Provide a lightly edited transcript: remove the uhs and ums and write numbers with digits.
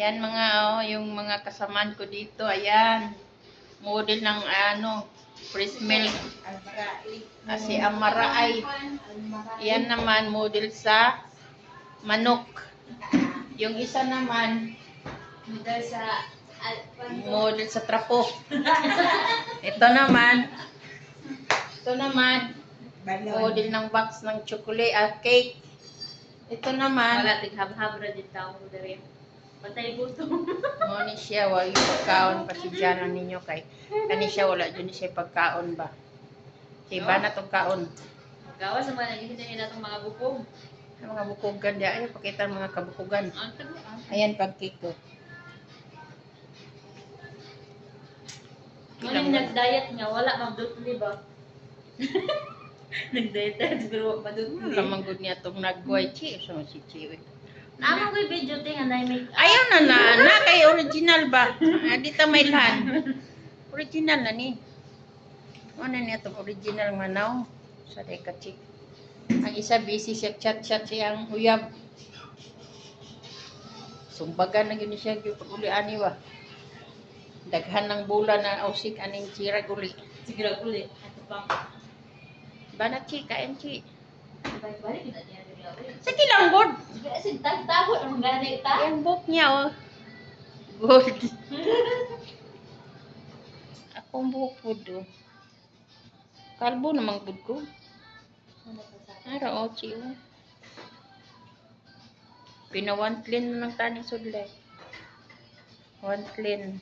Yan mga, oh, yung mga kasamaan ko dito. Ayan. Model ng fresh milk. Si Amaraay. Yan naman, model sa manok. Yung isa naman, model sa trapo. Ito naman, model ng box ng chocolate at cake. Ito naman, Wala, tighab-habra din tao ko dere. Patay buto. ni siya, wala yung pagkaon pa si Jana ninyo kay kani siya, wala dyan siya pagkaon ba. Iba na itong kaon. Gawas naman, nakikita nila itong mga bukog. Ang mga bukugan di ayaw pakita ang mga kabukugan. Ayan pag cake ko. Ngunit nag-diet nga, wala magdutli ba? Nag-diet tayo, siguro madutli. Lamang good niya itong nag-boy chi. So, si Chiwi. Naman ko yung video ting, anay may... Ayaw na kay original ba? Di ta may lan. Original na ni. Ano niya itong original manaw? Sa deka chick. Ang isa busy siya chat siyang uyab. Sumbagan na yun siya yung pag-uliani ba? Daghan ng bulan na ausik aning chirag uli. Siguro ulit. Ito pa. Banat chi, kain chi. Balik-balik kita niya. Sige lang, good. Sige, tago ang ganit ta. Yung book niya, oh. Good. Akong buhok po do. Kalbo namang good ko. Ara, oh, chi, oh. Pina one clean na ng tani sudlay. One clean.